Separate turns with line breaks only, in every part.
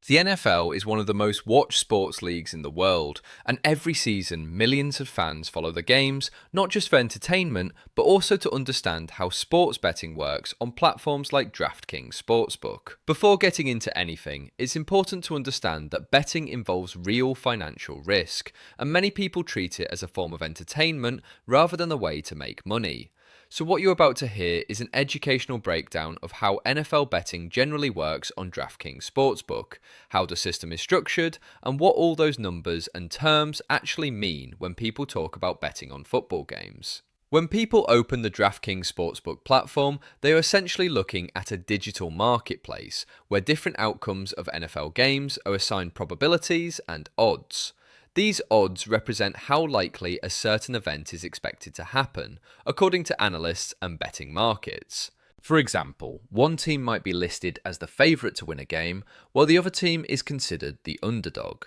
The NFL is one of the most watched sports leagues in the world, and every season millions of fans follow the games, not just for entertainment, but also to understand how sports betting works on platforms like DraftKings Sportsbook. Before getting into anything, it's important to understand that betting involves real financial risk, and many people treat it as a form of entertainment rather than a way to make money. So what you're about to hear is an educational breakdown of how NFL betting generally works on DraftKings Sportsbook, how the system is structured, and what all those numbers and terms actually mean when people talk about betting on football games. When people open the DraftKings Sportsbook platform, they are essentially looking at a digital marketplace where different outcomes of NFL games are assigned probabilities and odds. These odds represent how likely a certain event is expected to happen, according to analysts and betting markets. For example, one team might be listed as the favourite to win a game, while the other team is considered the underdog.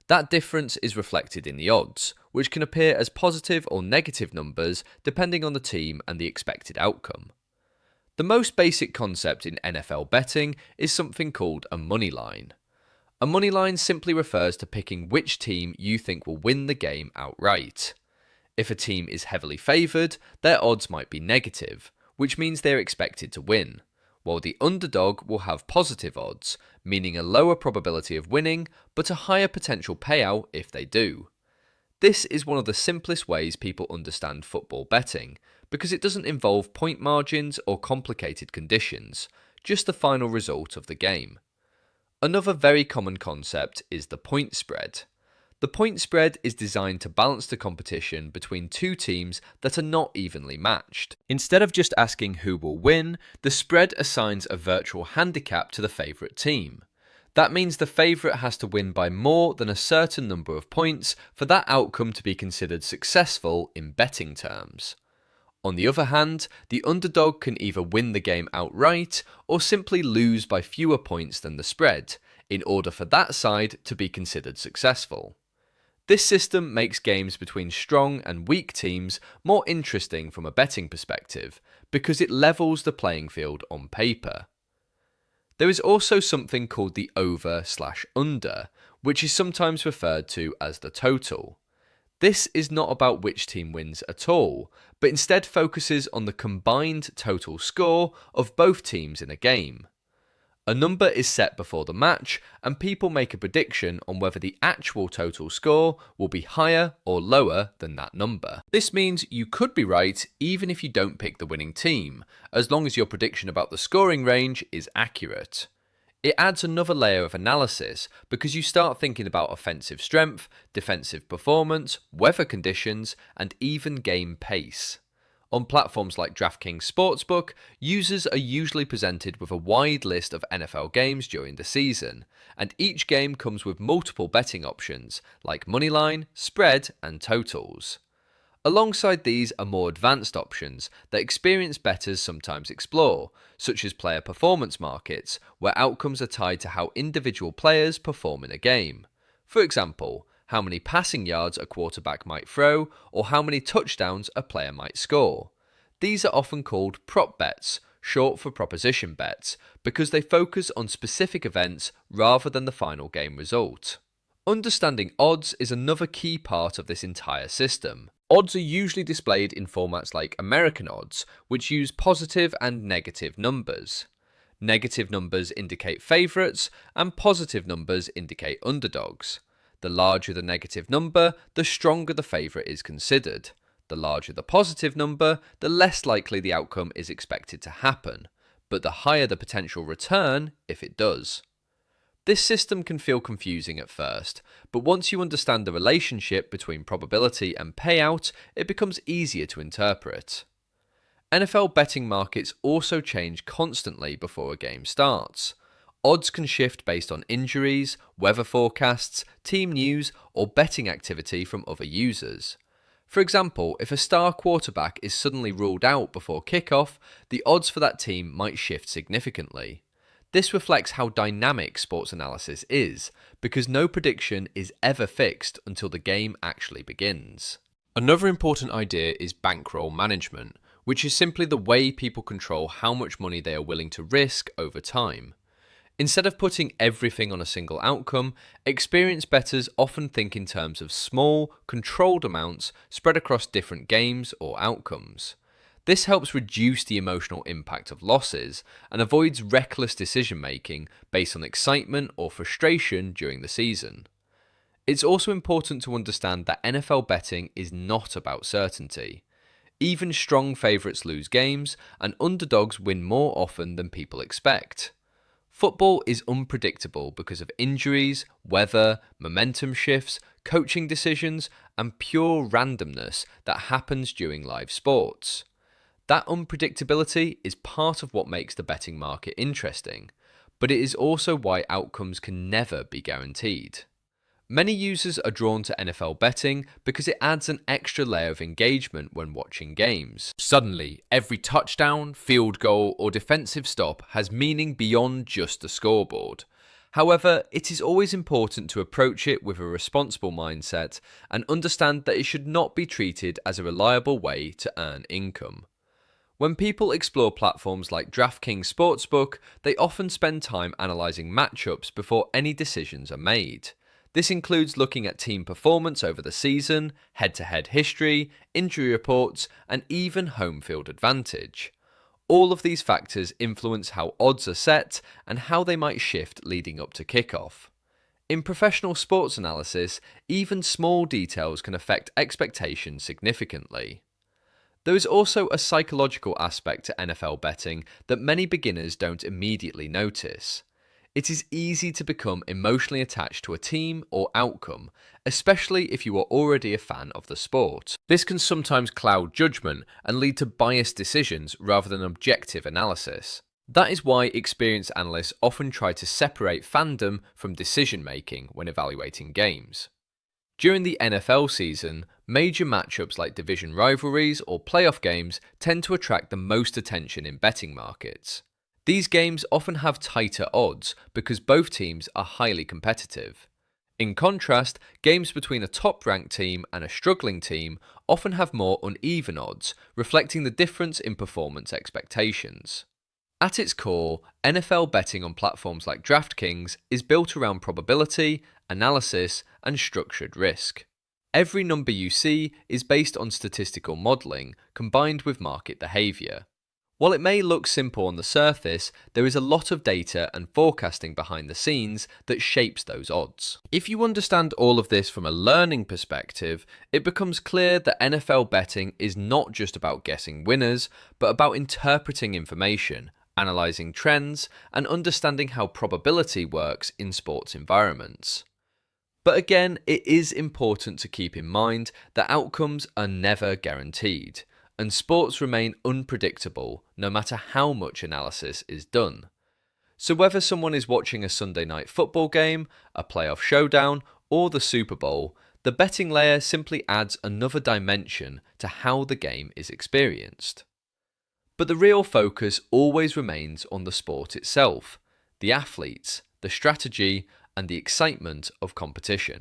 That difference is reflected in the odds, which can appear as positive or negative numbers depending on the team and the expected outcome. The most basic concept in NFL betting is something called a money line. A money line simply refers to picking which team you think will win the game outright. If a team is heavily favoured, their odds might be negative, which means they are expected to win, while the underdog will have positive odds, meaning a lower probability of winning, but a higher potential payout if they do. This is one of the simplest ways people understand football betting, because it doesn't involve point margins or complicated conditions, just the final result of the game. Another very common concept is the point spread. The point spread is designed to balance the competition between two teams that are not evenly matched. Instead of just asking who will win, the spread assigns a virtual handicap to the favourite team. That means the favourite has to win by more than a certain number of points for that outcome to be considered successful in betting terms. On the other hand, the underdog can either win the game outright or simply lose by fewer points than the spread, in order for that side to be considered successful. This system makes games between strong and weak teams more interesting from a betting perspective, because it levels the playing field on paper. There is also something called the over/under, which is sometimes referred to as the total. This is not about which team wins at all, but instead focuses on the combined total score of both teams in a game. A number is set before the match, and people make a prediction on whether the actual total score will be higher or lower than that number. This means you could be right even if you don't pick the winning team, as long as your prediction about the scoring range is accurate. It adds another layer of analysis because you start thinking about offensive strength, defensive performance, weather conditions, and even game pace. On platforms like DraftKings Sportsbook, users are usually presented with a wide list of NFL games during the season, and each game comes with multiple betting options like moneyline, spread, and totals. Alongside these are more advanced options that experienced bettors sometimes explore, such as player performance markets, where outcomes are tied to how individual players perform in a game. For example, how many passing yards a quarterback might throw, or how many touchdowns a player might score. These are often called prop bets, short for proposition bets, because they focus on specific events rather than the final game result. Understanding odds is another key part of this entire system. Odds are usually displayed in formats like American odds, which use positive and negative numbers. Negative numbers indicate favourites, and positive numbers indicate underdogs. The larger the negative number, the stronger the favourite is considered. The larger the positive number, the less likely the outcome is expected to happen, but the higher the potential return if it does. This system can feel confusing at first, but once you understand the relationship between probability and payout, it becomes easier to interpret. NFL betting markets also change constantly before a game starts. Odds can shift based on injuries, weather forecasts, team news, or betting activity from other users. For example, if a star quarterback is suddenly ruled out before kickoff, the odds for that team might shift significantly. This reflects how dynamic sports analysis is, because no prediction is ever fixed until the game actually begins. Another important idea is bankroll management, which is simply the way people control how much money they are willing to risk over time. Instead of putting everything on a single outcome, experienced bettors often think in terms of small, controlled amounts spread across different games or outcomes. This helps reduce the emotional impact of losses and avoids reckless decision making based on excitement or frustration during the season. It's also important to understand that NFL betting is not about certainty. Even strong favourites lose games, and underdogs win more often than people expect. Football is unpredictable because of injuries, weather, momentum shifts, coaching decisions, and pure randomness that happens during live sports. That unpredictability is part of what makes the betting market interesting, but it is also why outcomes can never be guaranteed. Many users are drawn to NFL betting because it adds an extra layer of engagement when watching games. Suddenly, every touchdown, field goal, or defensive stop has meaning beyond just the scoreboard. However, it is always important to approach it with a responsible mindset and understand that it should not be treated as a reliable way to earn income. When people explore platforms like DraftKings Sportsbook, they often spend time analysing matchups before any decisions are made. This includes looking at team performance over the season, head-to-head history, injury reports, and even home field advantage. All of these factors influence how odds are set and how they might shift leading up to kickoff. In professional sports analysis, even small details can affect expectations significantly. There is also a psychological aspect to NFL betting that many beginners don't immediately notice. It is easy to become emotionally attached to a team or outcome, especially if you are already a fan of the sport. This can sometimes cloud judgment and lead to biased decisions rather than objective analysis. That is why experienced analysts often try to separate fandom from decision making when evaluating games. During the NFL season, major matchups like division rivalries or playoff games tend to attract the most attention in betting markets. These games often have tighter odds because both teams are highly competitive. In contrast, games between a top-ranked team and a struggling team often have more uneven odds, reflecting the difference in performance expectations. At its core, NFL betting on platforms like DraftKings is built around probability, analysis, and structured risk. Every number you see is based on statistical modelling combined with market behaviour. While it may look simple on the surface, there is a lot of data and forecasting behind the scenes that shapes those odds. If you understand all of this from a learning perspective, it becomes clear that NFL betting is not just about guessing winners, but about interpreting information, analysing trends, and understanding how probability works in sports environments. But again, it is important to keep in mind that outcomes are never guaranteed, and sports remain unpredictable no matter how much analysis is done. So whether someone is watching a Sunday night football game, a playoff showdown, or the Super Bowl, the betting layer simply adds another dimension to how the game is experienced. But the real focus always remains on the sport itself, the athletes, the strategy, and the excitement of competition.